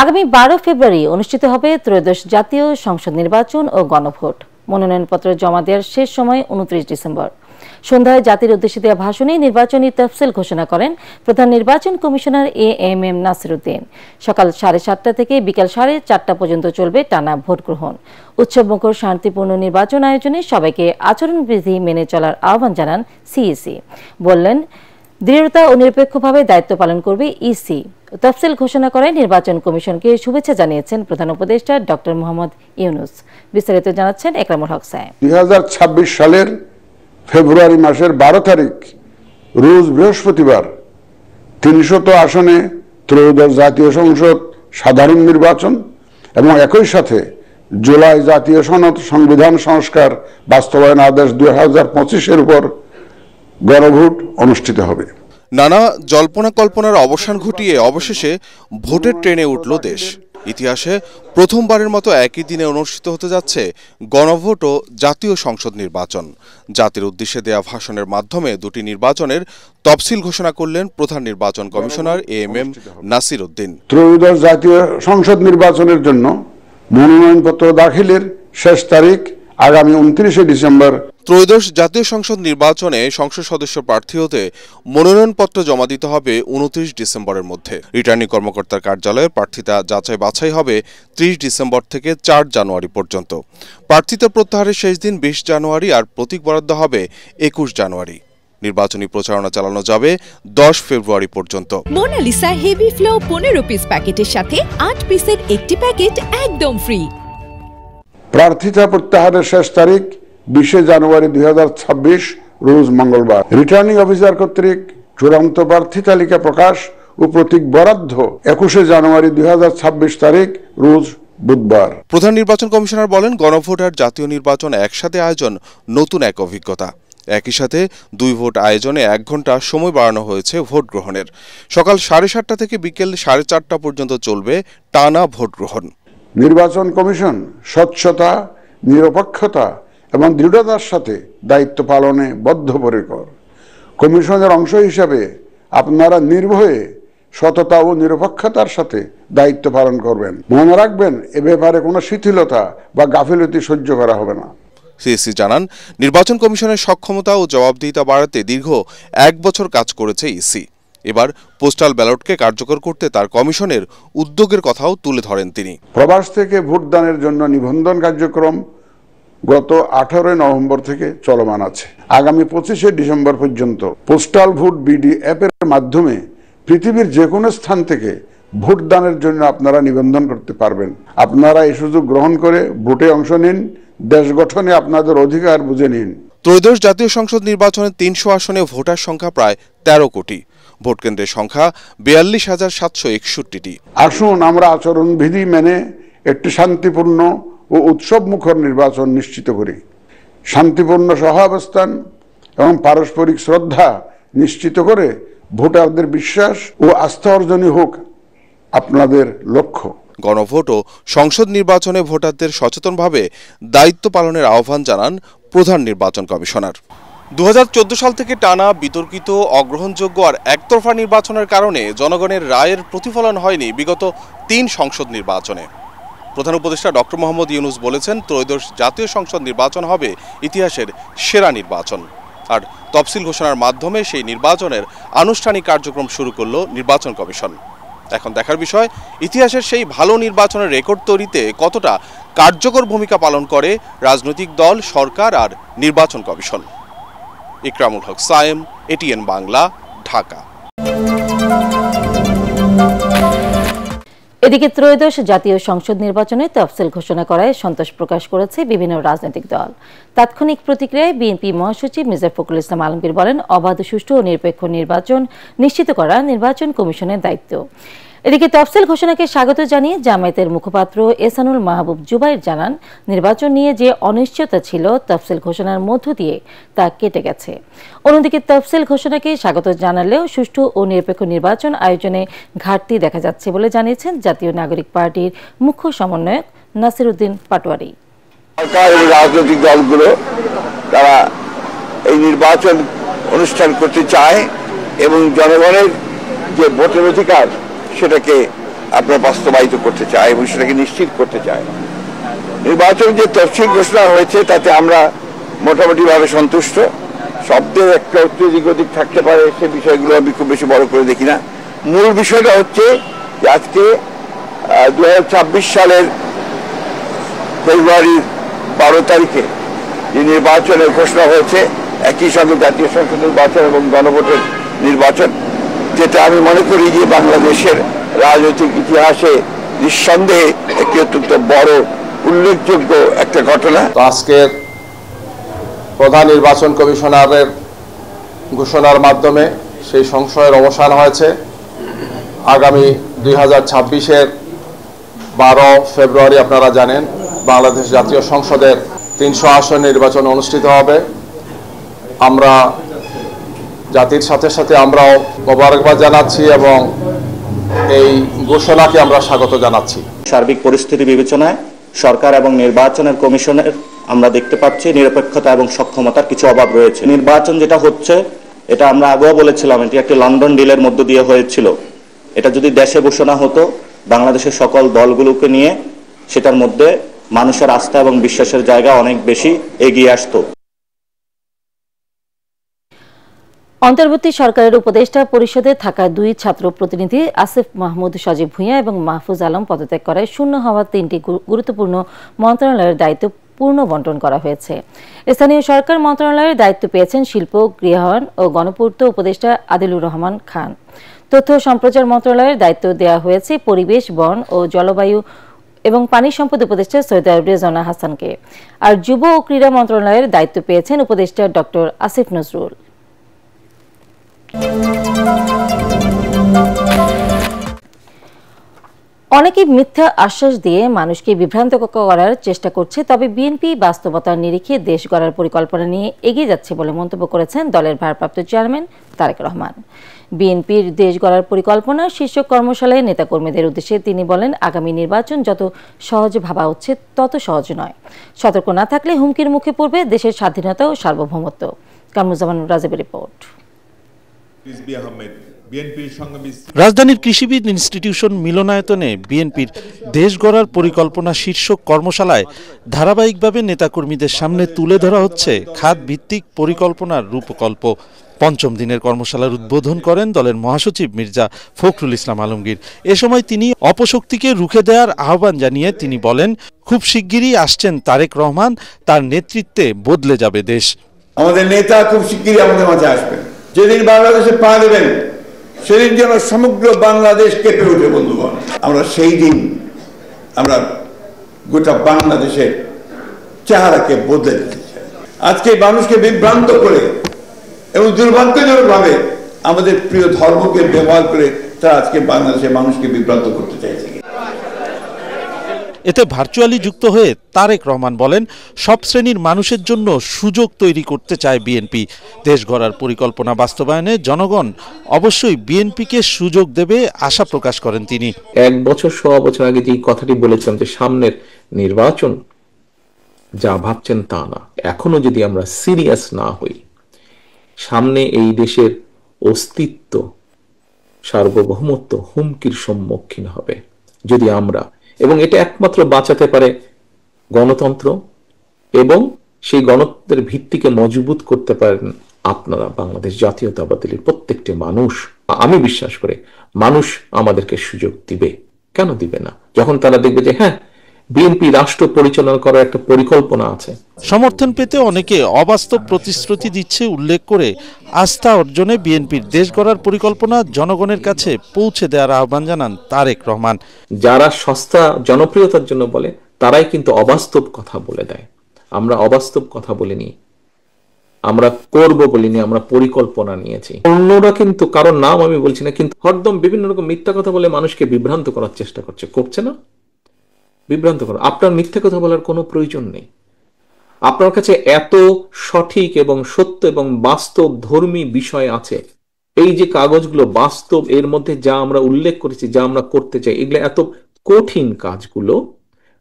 আগামী 12 ফেব্রুয়ারি অনুষ্ঠিত হবে ত্রয়োদশ জাতীয় সংসদ নির্বাচন ও গণভোট। মনোনয়নপত্র জমা দেওয়ার শেষ সময় 29 ডিসেম্বর। সন্ধ্যায় জাতির উদ্দেশ্যে দেওয়া ভাষণে নির্বাচনী তফসিল ঘোষণা করেন প্রধান নির্বাচন কমিশনার এএমএম নাসির উদ্দিন। সকাল 7:30 থেকে বিকাল 4:30 পর্যন্ত চলবে টানা ভোট গ্রহণ। উৎসবমুখর শান্তিপূর্ণ নির্বাচন আয়োজনে সবাইকে আচরণবিধি মেনে চলার আহ্বান জানান সিইসি। বললেন, দৃঢ়তা ও নিরপেক্ষভাবে দায়িত্ব পালন করবে ইসি। তফসিল ঘোষণা করে নির্বাচন কমিশনকে শুভেচ্ছা জানিয়েছেন প্রধান উপদেষ্টা ডক্টর মোহাম্মদ ইউনুস। বিস্তারিত জানাচ্ছেন একরামুল হক সায়েম। 2026 সালের ফেব্রুয়ারি মাসের 12 তারিখ রোজ বৃহস্পতিবার 300 আসনে ত্রয়োদশ জাতীয় সংসদ সাধারণ নির্বাচন এবং একই সাথে জুলাই জাতীয় সনদ সংবিধান সংস্কার বাস্তবায়ন আদেশ 2025-এর উপর গণভোট অনুষ্ঠিত হবে। নানা জল্পনা কল্পনার অবসান ঘটিয়ে অবশেষে ভোটের ট্রেনে উঠল দেশ। ইতিহাসে প্রথমবারের মতো একই দিনে অনুষ্ঠিত হতে যাচ্ছে গণভোট ও জাতীয় সংসদ নির্বাচন। জাতির উদ্দেশ্যে দেয়া ভাষণের মাধ্যমে দুটি নির্বাচনের তফসিল ঘোষণা করলেন প্রধান নির্বাচন কমিশনার এএমএম নাসির উদ্দিন। ত্রয়োদশ জাতীয় সংসদ নির্বাচনের জন্য মনোনয়নপত্র দাখিলের শেষ তারিখ আগামী 29 ডিসেম্বর। ত্রয়োদশ জাতীয় সংসদ নির্বাচনে সংসদ সদস্য প্রার্থী হতে মনোনয়নপত্র জমা দিতে হবে 29 ডিসেম্বরের মধ্যে। রিটার্নিং কর্মকর্তার কার্যালয়ে প্রার্থিতা যাচাই বাছাই হবে 30 ডিসেম্বর থেকে 4 জানুয়ারি পর্যন্ত। প্রার্থিতা প্রত্যাহারের শেষ দিন 20 জানুয়ারি আর প্রতীক বরাদ্দ হবে 21 জানুয়ারি। নির্বাচনী প্রচারণা চালানো যাবে 10 ফেব্রুয়ারি পর্যন্ত। মোনালিসা হেভি ফ্লো 15 পিস প্যাকেটের সাথে 8 পিসের একটি প্যাকেট একদম ফ্রি। প্রার্থিতা প্রত্যাহারের শেষ তারিখ 20 জানুয়ারি 2026 রোজ মঙ্গলবার। রিটার্নিং অফিসার কর্তৃক চূড়ান্ত প্রার্থী তালিকা প্রকাশ ও প্রতীক বরাদ্দ 21 জানুয়ারি 2026 তারিখ রোজ বুধবার। প্রধান নির্বাচন কমিশনার বলেন, গণভোট আর জাতীয় নির্বাচন একসাথে আয়োজন নতুন এক অভিজ্ঞতা। একই সাথে 2 ভোট আয়োজনে 1 ঘন্টা সময় বাড়ানো হয়েছে ভোট গ্রহণের। সকাল 7:30 থেকে বিকেল 4:30 পর্যন্ত চলবে টানা ভোট গ্রহণ। নির্বাচন কমিশন স্বচ্ছতা, নিরপেক্ষতা এবং দৃঢ়তার সাথে দায়িত্ব পালনে বদ্ধপরিকর। কমিশনের অংশ হিসাবে আপনারা নির্ভয়ে সততা ও নিরপেক্ষতার সাথে দায়িত্ব পালন করবেন। মনে রাখবেন, এ ব্যাপারে কোনো শিথিলতা বা গাফিলতি সহ্য করা হবে না। সিএসি জানান, নির্বাচন কমিশনের সক্ষমতা ও জবাবদিহিতা বাড়াতে দীর্ঘ 1 বছর কাজ করেছে ইসি। এবার পোস্টাল ব্যালটকে কার্যকর করতে তার কমিশনের উদ্যোগের কথাও তুলে ধরেন তিনি। প্রবাস থেকে ভোটদানের জন্য নিবন্ধন কার্যক্রম গত 18 নভেম্বর থেকে চলমান আছে। আগামী 25 ডিসেম্বর পর্যন্ত পোস্টাল ভোট বিডি অ্যাপের মাধ্যমে পৃথিবীর যে কোনো স্থান থেকে ভোটদানের জন্য আপনারা নিবন্ধন করতে পারবেন। আপনারা এই সুযোগ গ্রহণ করে ভোটে অংশ নিন, দেশ গঠনে আপনাদের অধিকার বুঝে নিন। ত্রয়োদশ জাতীয় সংসদ নির্বাচনে 300 আসনে ভোটার সংখ্যা প্রায় 13 কোটি। ভোট কেন্দ্রের সংখ্যা 42,761টি। আসুন আমরা আচরণবিধি মেনে একটি শান্তিপূর্ণ ও উৎসবমুখর নির্বাচন নিশ্চিত করি। শান্তিপূর্ণ সহাবস্থান এবং পারস্পরিক শ্রদ্ধা নিশ্চিত করে ভোটারদের বিশ্বাস ও আস্থা অর্জনই হোক আপনাদের লক্ষ্য। গণভোট ও সংসদ নির্বাচনে ভোটারদের সচেতনভাবে দায়িত্ব পালনের আহ্বান জানান প্রধান নির্বাচন কমিশনার। 2014 সাল থেকে টানা বিতর্কিত, অগ্রহণযোগ্য আর একতরফা নির্বাচনের কারণে জনগণের রায়ের প্রতিফলন হয়নি বিগত 3 সংসদ নির্বাচনে। প্রধান উপদেষ্টা ডক্টর মোহাম্মদ ইউনুস বলেছেন, ত্রয়োদশ জাতীয় সংসদ নির্বাচন হবে ইতিহাসের সেরা নির্বাচন। আর তফসিল ঘোষণার মাধ্যমে সেই নির্বাচনের আনুষ্ঠানিক কার্যক্রম শুরু করল নির্বাচন কমিশন। এখন দেখার বিষয়, ইতিহাসের সেই ভালো নির্বাচনের রেকর্ড তৈরিতে কতটা কার্যকর ভূমিকা পালন করে রাজনৈতিক দল, সরকার আর নির্বাচন কমিশন। ইকরামুল হক সায়েম, এটিএন বাংলা, ঢাকা। এদিকে ত্রয়োদশ জাতীয় সংসদ নির্বাচনে তফসিল ঘোষণা করায় সন্তোষ প্রকাশ করেছে বিভিন্ন রাজনৈতিক দল। তাৎক্ষণিক প্রতিক্রিয়ায় বিএনপি মহাসচিব মির্জা ফখরুল ইসলাম আলমগীর বলেন, অবাধ, সুষ্ঠু ও নিরপেক্ষ নির্বাচন নিশ্চিত করা নির্বাচন কমিশনের দায়িত্ব। এদিকে তফসিল ঘোষণাকে স্বাগত জানিয়ে জামায়াতের মুখপাত্র এহসানুল মাহবুব জুবাইর জানান, নির্বাচন নিয়ে যে অনিশ্চয়তা ছিল তফসিল ঘোষণার মধ্য দিয়ে তা কেটে গেছে। অন্যদিকে তফসিল ঘোষণাকে স্বাগত জানালেও সুষ্ঠু ও নিরপেক্ষ নির্বাচন আয়োজনে ঘাটতি দেখা যাচ্ছে বলে জানিয়েছেন জাতীয় নাগরিক পার্টির মুখ্য সমন্বয়ক নাসির উদ্দিন পাটোয়ারি। সরকার এবং রাজনৈতিক দলগুলো তারা এই নির্বাচন অনুষ্ঠান করতে চায় এবং জনগণের যে ভোটের অধিকার সেটাকে আপনার বাস্তবায়িত করতে চায় এবং সেটাকে নিশ্চিত করতে চায়। নির্বাচন যে তফসিল ঘোষণা হয়েছে তাতে আমরা মোটামুটিভাবে সন্তুষ্ট। শব্দের একটা এদিক ওদিক থাকতে পারে, সে বিষয়গুলো আমি খুব বেশি বড় করে দেখি না। মূল বিষয়টা হচ্ছে যে আজকে 2026 সালের ফেব্রুয়ারির 12 তারিখে যে নির্বাচনের ঘোষণা হয়েছে, একই সঙ্গে জাতীয় সংসদ নির্বাচন এবং গণভোটের নির্বাচন, যেটা আমি মনে করি যে বাংলাদেশের রাজনৈতিক ইতিহাসে নিঃসন্দেহে একটি অত্যন্ত বড় উল্লেখযোগ্য একটা ঘটনা। আজকের প্রধান নির্বাচন কমিশনারের ঘোষণার মাধ্যমে সেই সংশয়ের অবসান হয়েছে। আগামী 2026-এর 12 ফেব্রুয়ারি আপনারা জানেন বাংলাদেশ জাতীয় সংসদের 300 আসন নির্বাচন অনুষ্ঠিত হবে। আমরা জাতির সাথে সাথে আমরাও মোবারকবাদ জানাচ্ছি এবং এই ঘোষণাকে আমরা স্বাগত জানাচ্ছি। সার্বিক পরিস্থিতি বিবেচনায় সরকার এবং নির্বাচনের কমিশনের আমরা দেখতে পাচ্ছি নিরপেক্ষতা এবং সক্ষমতার কিছু অভাব রয়েছে। নির্বাচন যেটা হচ্ছে এটা আমরা আগেও বলেছিলাম, এটি একটি লন্ডন ডিলের মধ্য দিয়ে হয়েছিল। এটা যদি দেশে ঘোষণা হতো বাংলাদেশের সকল দলগুলোকে নিয়ে, সেটার মধ্যে মানুষের আস্থা এবং বিশ্বাসের জায়গা অনেক বেশি এগিয়ে আসতো। অন্তর্বর্তী সরকারের উপদেষ্টা পরিষদে থাকা 2 ছাত্র প্রতিনিধি আসিফ মাহমুদ সজীব ভূঁইয়া এবং মাহফুজ আলম পদত্যাগ করায় শূন্য হওয়া 3টি গুরুত্বপূর্ণ মন্ত্রণালয়ের দায়িত্ব পূর্ণ বন্টন করা হয়েছে। স্থানীয় সরকার মন্ত্রণালয়ের দায়িত্ব পেয়েছেন শিল্প, গৃহায়ন ও গণপূর্ত উপদেষ্টা আদিলুর রহমান খান। তথ্য সম্প্রচার মন্ত্রণালয়ের দায়িত্ব দেওয়া হয়েছে পরিবেশ, বন ও জলবায়ু এবং পানি সম্পদ উপদেষ্টা সৈয়দ রেজওয়ানা হাসানকে। আর যুব ও ক্রীড়া মন্ত্রণালয়ের দায়িত্ব পেয়েছেন উপদেষ্টা ডক্টর আসিফ নজরুল। অনেকে মিথ্যা আশ্বাস দিয়ে মানুষকে বিভ্রান্ত করার চেষ্টা করছে, তবে বিএনপি বাস্তবতার নিরিখে দেশ গড়ার পরিকল্পনা নিয়ে এগিয়ে যাচ্ছে বলে মন্তব্য করেছেন দলের ভারপ্রাপ্ত চেয়ারম্যান তারেক রহমান। বিএনপির দেশ গড়ার পরিকল্পনা শীর্ষক কর্মশালায় নেতাকর্মীদের উদ্দেশ্যে তিনি বলেন, আগামী নির্বাচন যত সহজ ভাবা হচ্ছে তত সহজ নয়। সতর্ক না থাকলে হুমকির মুখে পড়বে দেশের স্বাধীনতা ও সার্বভৌমত্ব। কামরুজ্জামান রাজীবের রিপোর্ট। রাজধানীর কৃষিবিদ ইনস্টিটিউশন মিলনায়তনে বিএনপির দেশ গড়ার পরিকল্পনা শীর্ষক কর্মশালায় ধারাবাহিকভাবে নেতাকর্মীদের সামনে তুলে ধরা হচ্ছে খাত ভিত্তিক পরিকল্পনার রূপকল্প। 5ম দিনের কর্মশালার উদ্বোধন করেন দলের মহাসচিব মির্জা ফখরুল ইসলাম আলমগীর। এ সময় তিনি অপশক্তিকে রুখে দেওয়ার আহ্বান জানিয়ে তিনি বলেন, খুব শিগগিরই আসছেন তারেক রহমান, তার নেতৃত্বে বদলে যাবে দেশ। আমাদের নেতা খুব শিগগিরই আমাদের মাঝে আসবেন। যেদিন বাংলাদেশে পা দেবেন সেদিন যেন সমগ্র বাংলাদেশ কেঁপে ওঠে বন্ধুগণ। আমরা সেই দিন আমরা গোটা বাংলাদেশের চেহারাকে বদলে দিতে চাই। আজকে মানুষকে বিভ্রান্ত করে এবং দুর্ভাগ্যজনকভাবে আমাদের প্রিয় ধর্মকে ব্যবহার করে তারা আজকে বাংলাদেশের মানুষকে বিভ্রান্ত করতে চাইছে। এতে ভার্চুয়ালি যুক্ত হয়ে তারেক রহমান বলেন, সব শ্রেণীর মানুষের জন্য সুযোগ তৈরি করতে চায় বিএনপি। দেশ গড়ার পরিকল্পনা বাস্তবায়নে জনগণ অবশ্যই বিএনপিকে সুযোগ দেবে আশা প্রকাশ করেন তিনি। 1 বছর 1.25 বছর আগে যে কথাটি বলেছিলাম যে সামনের নির্বাচন যা ভাবছেন তা না, এখনো যদি আমরা সিরিয়াস না হই, সামনে এই দেশের অস্তিত্ব, সার্বভৌমত্ব হুমকির সম্মুখীন হবে যদি আমরা, এবং এটা একমাত্র বাঁচাতে পারে গণতন্ত্র এবং সেই গণতন্ত্রের ভিত্তিকে মজবুত করতে পারেন আপনারা, বাংলাদেশ জাতীয়তাবাদী প্রত্যেকটি মানুষ। আমি বিশ্বাস করি মানুষ আমাদেরকে সুযোগ দিবে, কেন দিবে না, যখন তারা দেখবে যে হ্যাঁ বিএনপি রাষ্ট্র পরিচালনা করার একটা পরিকল্পনা আছে। সমর্থন পেতে অনেকে অবাস্তব প্রতিশ্রুতি দিচ্ছে উল্লেখ করে আস্থা অর্জনে বিএনপির দেশ গড়ার পরিকল্পনা জনগণের কাছে পৌঁছে দেওয়ার আহ্বান জানান তারেক রহমান। যারা সস্তা জনপ্রিয়তার জন্য বলে তারাই কিন্তু অবাস্তব কথা বলে দেয়। আমরা অবাস্তব কথা বলিনি, আমরা করব বলিনি, আমরা পরিকল্পনা নিয়েছি। অন্যরা কিন্তু কারণ নাম আমি বলছি না, কিন্তু হরদম বিভিন্ন রকম মিথ্যা কথা বলে মানুষকে বিভ্রান্ত করার চেষ্টা করছে না? বিভ্রান্ত করা, আপনার মিথ্যা কথা বলার কোনো প্রয়োজন নেই। আপনার কাছে এত সঠিক এবং সত্য এবং বাস্তব ধর্মী বিষয় আছে, এই যে কাগজগুলো বাস্তব, এর মধ্যে যা আমরা উল্লেখ করেছি, যা আমরা করতে চাই, এগুলো এত কঠিন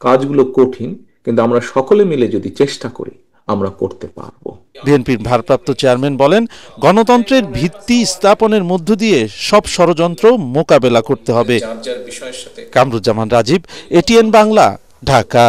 কাজগুলো কঠিন, কিন্তু আমরা সকলে মিলে যদি চেষ্টা করি আমরা করতে পারবো। বিএনপির ভারপ্রাপ্ত চেয়ারম্যান বলেন, গণতন্ত্রের ভিত্তি স্থাপনের মধ্য দিয়ে সব ষড়যন্ত্র মোকাবেলা করতে হবে। কামরুজ্জামান রাজীব, এটিএন বাংলা, ঢাকা।